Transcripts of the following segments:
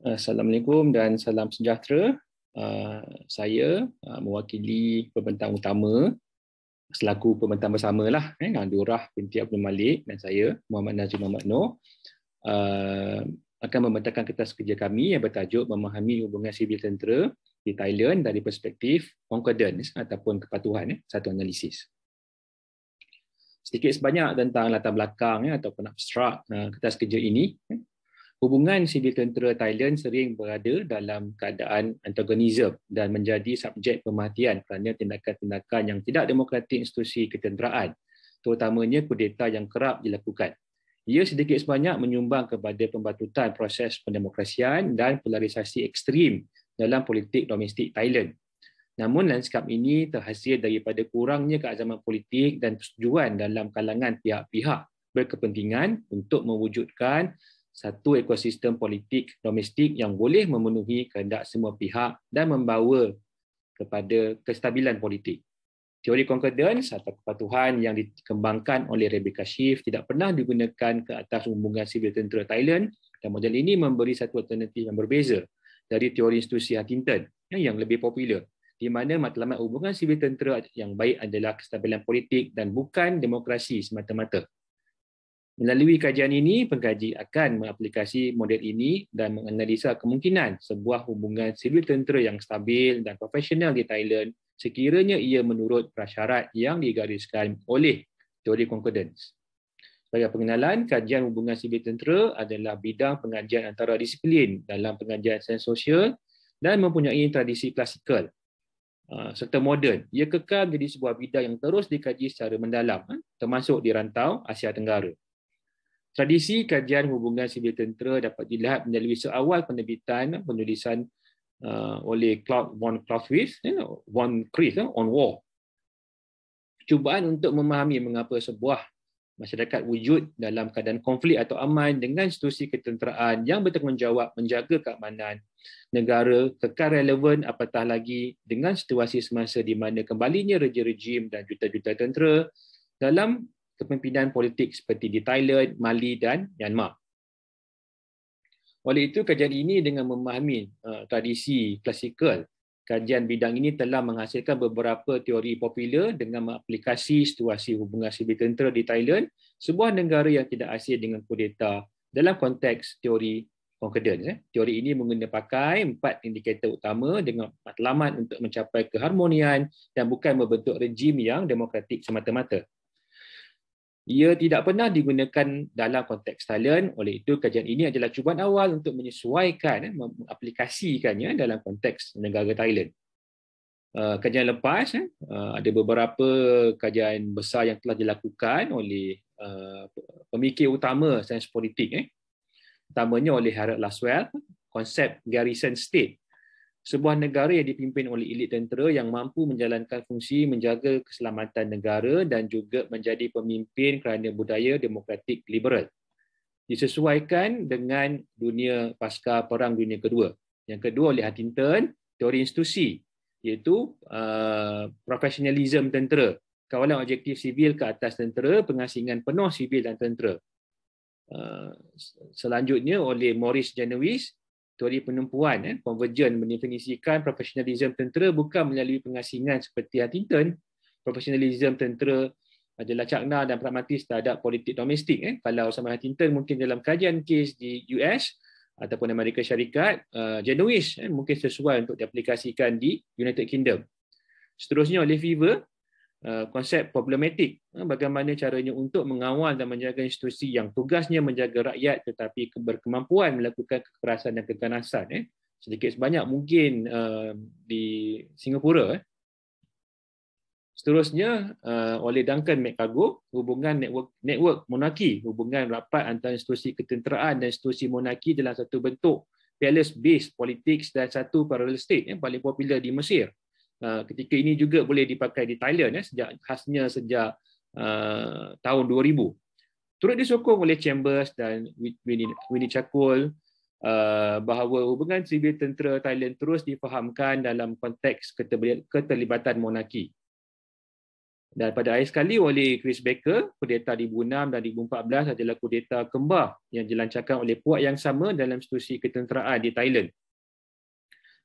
Assalamualaikum dan salam sejahtera. Saya mewakili pembentang utama selaku pembentang bersamalah Durrah binti Abdul Malik dan saya Muhammad Nazim Muhammad Noor akan membentangkan kertas kerja kami yang bertajuk memahami hubungan sibil tentera di Thailand dari perspektif concordance ataupun kepatuhan, satu analisis. Sedikit sebanyak tentang latar belakang ataupun abstrak kertas kerja ini. Hubungan sibil tentera Thailand sering berada dalam keadaan antagonisme dan menjadi subjek pemerhatian kerana tindakan-tindakan yang tidak demokratik institusi ketenteraan, terutamanya kudeta yang kerap dilakukan. Ia sedikit sebanyak menyumbang kepada pembatutan proses pendemokrasian dan polarisasi ekstrim dalam politik domestik Thailand. Namun lanskap ini terhasil daripada kurangnya keazaman politik dan persetujuan dalam kalangan pihak-pihak berkepentingan untuk mewujudkan satu ekosistem politik domestik yang boleh memenuhi kehendak semua pihak dan membawa kepada kestabilan politik. Teori concordance atau kepatuhan yang dikembangkan oleh Rebecca Schiff tidak pernah digunakan ke atas hubungan sibil tentera Thailand dan model ini memberi satu alternatif yang berbeza dari teori institusi Huntington yang lebih popular, di mana matlamat hubungan sibil tentera yang baik adalah kestabilan politik dan bukan demokrasi semata-mata. Melalui kajian ini, pengkaji akan mengaplikasi model ini dan menganalisa kemungkinan sebuah hubungan sibil tentera yang stabil dan profesional di Thailand sekiranya ia menurut prasyarat yang digariskan oleh teori concordance. Sebagai pengenalan, kajian hubungan sibil tentera adalah bidang pengajian antara disiplin dalam pengajian sains sosial dan mempunyai tradisi klasikal serta moden. Ia kekal menjadi sebuah bidang yang terus dikaji secara mendalam, termasuk di rantau Asia Tenggara. Tradisi kajian hubungan sibil tentera dapat dilihat melalui seawal penulisan oleh Claude von Clausewitz, von Chris on War. Cubaan untuk memahami mengapa sebuah masyarakat wujud dalam keadaan konflik atau aman dengan institusi ketenteraan yang bertanggungjawab menjaga keamanan negara kekal relevan, apatah lagi dengan situasi semasa di mana kembalinya rejim dan juta-juta tentera dalam kepimpinan politik seperti di Thailand, Mali dan Myanmar. Oleh itu, kajian ini dengan memahami tradisi klasikal, kajian bidang ini telah menghasilkan beberapa teori popular dengan mengaplikasi situasi hubungan sibil tentera di Thailand, sebuah negara yang tidak asing dengan kudeta dalam konteks teori concordance. Teori ini pakai 4 indikator utama dengan matlamat untuk mencapai keharmonian dan bukan membentuk rejim yang demokratik semata-mata. Ia tidak pernah digunakan dalam konteks Thailand, oleh itu kajian ini adalah cubaan awal untuk menyesuaikan, mengaplikasikannya dalam konteks negara Thailand. Kajian lepas, ada beberapa kajian besar yang telah dilakukan oleh pemikir utama sains politik, utamanya oleh Harold Laswell, konsep garrison state. Sebuah negara yang dipimpin oleh elit tentera yang mampu menjalankan fungsi menjaga keselamatan negara dan juga menjadi pemimpin kerana budaya demokratik liberal. Disesuaikan dengan dunia pasca Perang Dunia Kedua. Yang kedua oleh Huntington, teori institusi, iaitu profesionalisme tentera, kawalan objektif sibil ke atas tentera, pengasingan penuh sibil dan tentera. Selanjutnya oleh Maurice Janowitz, teori penumpuan, Convergent mendefinisikan profesionalisme tentera bukan melalui pengasingan seperti Huntington. Profesionalisme tentera adalah cakna dan pragmatis terhadap politik domestik. Kalau sama Huntington mungkin dalam kajian kes di US ataupun Amerika Syarikat, Janowitz mungkin sesuai untuk diaplikasikan di United Kingdom. Seterusnya oleh Fever, konsep problematik, bagaimana caranya untuk mengawal dan menjaga institusi yang tugasnya menjaga rakyat tetapi berkemampuan melakukan kekerasan dan keganasan, sedikit sebanyak mungkin di Singapura. Seterusnya oleh Duncan McCargo, hubungan network monarki, hubungan rapat antara institusi ketenteraan dan institusi monarki dalam satu bentuk palace-based politics dan satu parallel state yang paling popular di Mesir. Ketika ini juga boleh dipakai di Thailand, khasnya sejak tahun 2000. Turut disokong oleh Chambers dan Winnie Chakul bahawa hubungan sibil tentera Thailand terus difahamkan dalam konteks keterlibatan monarki. Dan pada akhir sekali oleh Chris Baker, kudeta 2006 dan 2014 adalah kudeta kembar yang dilancarkan oleh puak yang sama dalam institusi ketenteraan di Thailand.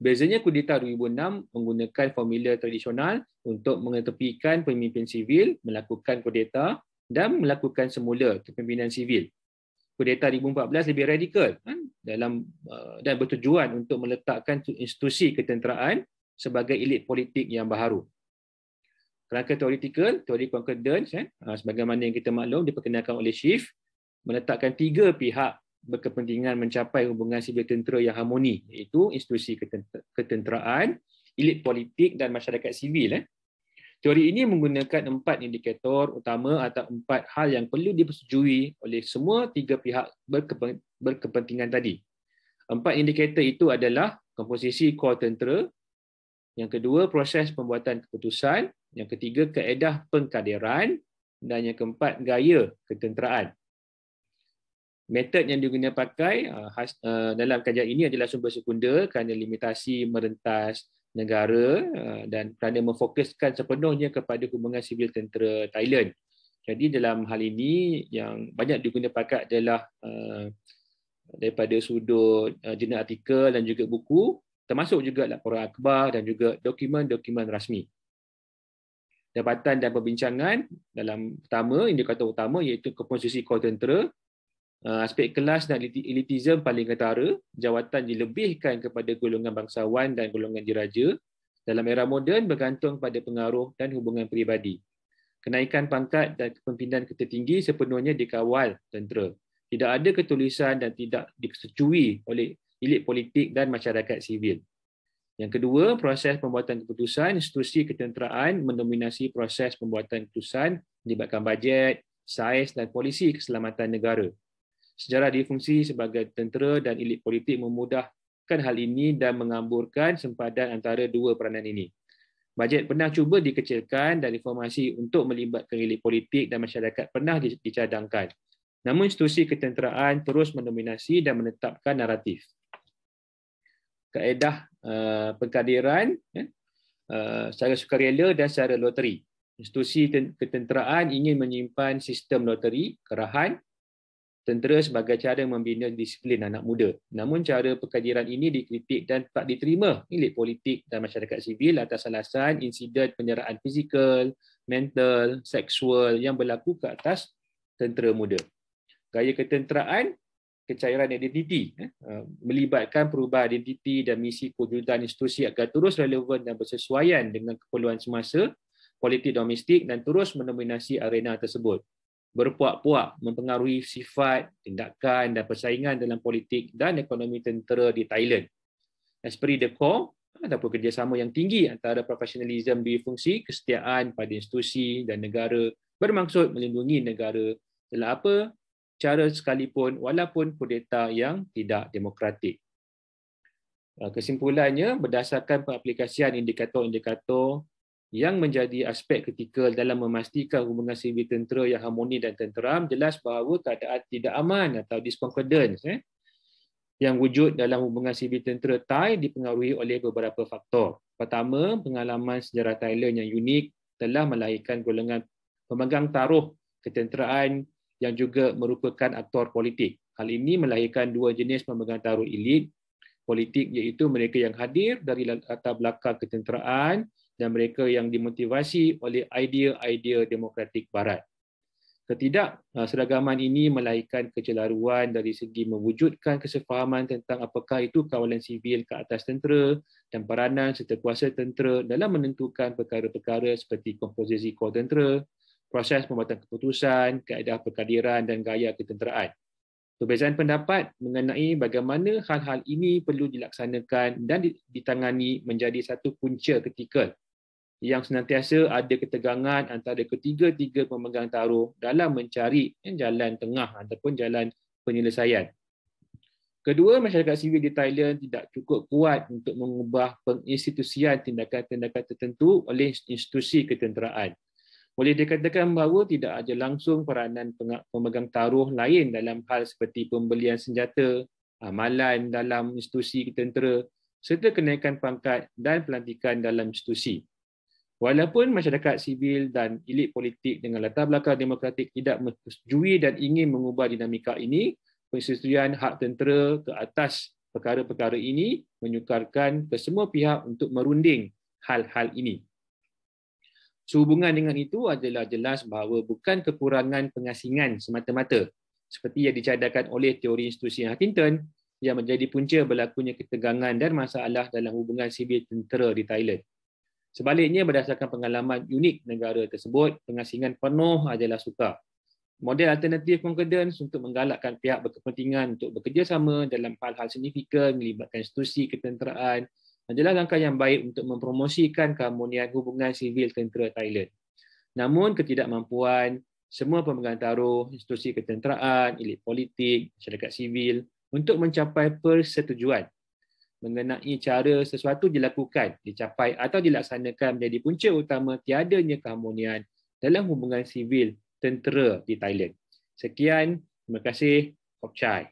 Bezanya kudeta 2006 menggunakan formula tradisional untuk mengetepikan pemimpin sivil, melakukan kudeta dan melakukan semula kepimpinan sivil. Kudeta 2014 lebih radikal dan bertujuan untuk meletakkan institusi ketenteraan sebagai elit politik yang baharu. Kerangka teoretikal, teori concordance, sebagaimana yang kita maklum diperkenalkan oleh Schiff, meletakkan 3 pihak berkepentingan mencapai hubungan sivil tentera yang harmoni, iaitu institusi ketenteraan, elit politik dan masyarakat sivil. Teori ini menggunakan 4 indikator utama atau 4 hal yang perlu dipersetujui oleh semua 3 pihak berkepentingan tadi. 4 indikator itu adalah komposisi kor tentera, yang kedua proses pembuatan keputusan, yang ketiga kaedah pengkaderan, dan yang keempat gaya ketenteraan. Metod yang digunakan pakai dalam kajian ini adalah sumber sekunder kerana limitasi merentas negara dan kerana memfokuskan sepenuhnya kepada hubungan sivil tentera Thailand. Jadi dalam hal ini yang banyak digunakan pakai adalah daripada sudut jurnal artikel dan juga buku, termasuk juga laporan akhbar dan juga dokumen-dokumen rasmi. Dapatan dan perbincangan dalam indikator utama iaitu komposisi kor tentera, aspek kelas dan elitism paling ketara, jawatan dilebihkan kepada golongan bangsawan dan golongan diraja. Dalam era moden bergantung pada pengaruh dan hubungan peribadi. Kenaikan pangkat dan kepimpinan tertinggi sepenuhnya dikawal tentera. Tidak ada ketulisan dan tidak disetujui oleh elit politik dan masyarakat sivil. Yang kedua, proses pembuatan keputusan, institusi ketenteraan mendominasi proses pembuatan keputusan melibatkan bajet, saiz dan polisi keselamatan negara. Sejarah difungsi sebagai tentera dan elit politik memudahkan hal ini dan mengamburkan sempadan antara dua peranan ini. Bajet pernah cuba dikecilkan dan reformasi untuk melibatkan elit politik dan masyarakat pernah dicadangkan. Namun institusi ketenteraan terus mendominasi dan menetapkan naratif. Kaedah pengkaderan secara sukarela dan secara loteri. Institusi ketenteraan ingin menyimpan sistem loteri, kerahan, tentera sebagai cara membina disiplin anak muda. Namun cara pengkaderan ini dikritik dan tak diterima elit politik dan masyarakat sivil atas alasan insiden penyeraan fizikal, mental, seksual yang berlaku ke atas tentera muda. Gaya ketenteraan, kecairan identiti, melibatkan perubahan identiti dan misi kewujudan institusi agar terus relevan dan bersesuaian dengan keperluan semasa, politik domestik dan terus mendominasi arena tersebut. Berpuak-puak mempengaruhi sifat, tindakan dan persaingan dalam politik dan ekonomi tentera di Thailand. Esprit de corps ataupun kerjasama yang tinggi antara profesionalisme difungsi, kesetiaan pada institusi dan negara bermaksud melindungi negara dalam apa cara sekalipun walaupun kudeta yang tidak demokratik. Kesimpulannya, berdasarkan pengaplikasian indikator-indikator yang menjadi aspek kritikal dalam memastikan hubungan sivil tentera yang harmoni dan tenteram, jelas bahawa keadaan tidak aman atau disconcordance yang wujud dalam hubungan sivil tentera Thai dipengaruhi oleh beberapa faktor. Pertama, pengalaman sejarah Thailand yang unik telah melahirkan golongan pemegang taruh ketenteraan yang juga merupakan aktor politik. Hal ini melahirkan dua jenis pemegang taruh elit politik, iaitu mereka yang hadir dari latar belakang ketenteraan dan mereka yang dimotivasi oleh idea-idea demokratik Barat. Ketidakseragaman ini melahirkan kecelaruan dari segi mewujudkan kesefahaman tentang apakah itu kawalan sivil ke atas tentera dan peranan serta kuasa tentera dalam menentukan perkara-perkara seperti komposisi kor tentera, proses pembuatan keputusan, kaedah pengkaderan dan gaya ketenteraan. Perbezaan pendapat mengenai bagaimana hal-hal ini perlu dilaksanakan dan ditangani menjadi satu punca kritikal yang senantiasa ada ketegangan antara ketiga-tiga pemegang taruh dalam mencari jalan tengah ataupun jalan penyelesaian. Kedua, masyarakat sivil di Thailand tidak cukup kuat untuk mengubah penginstitusian tindakan-tindakan tertentu oleh institusi ketenteraan. Boleh dikatakan bahawa tidak ada langsung peranan pemegang taruh lain dalam hal seperti pembelian senjata, amalan dalam institusi tentera, serta kenaikan pangkat dan pelantikan dalam institusi. Walaupun masyarakat sivil dan elit politik dengan latar belakang demokratik tidak menyetujui dan ingin mengubah dinamika ini, persetujuan hak tentera ke atas perkara-perkara ini menyukarkan ke semua pihak untuk merunding hal-hal ini. Sehubungan dengan itu adalah jelas bahawa bukan kekurangan pengasingan semata-mata seperti yang dicadangkan oleh teori institusi Huntington yang menjadi punca berlakunya ketegangan dan masalah dalam hubungan sivil tentera di Thailand. Sebaliknya, berdasarkan pengalaman unik negara tersebut, pengasingan penuh adalah sukar. Model alternatif concordance untuk menggalakkan pihak berkepentingan untuk bekerjasama dalam hal-hal signifikan melibatkan institusi ketenteraan adalah langkah yang baik untuk mempromosikan keharmonian hubungan sivil tentera Thailand. Namun, ketidakmampuan semua pemegang taruh, institusi ketenteraan, elit politik, masyarakat sivil untuk mencapai persetujuan mengenai cara sesuatu dilakukan, dicapai atau dilaksanakan menjadi punca utama tiadanya keharmonian dalam hubungan sivil tentera di Thailand. Sekian, terima kasih. Khop Chai.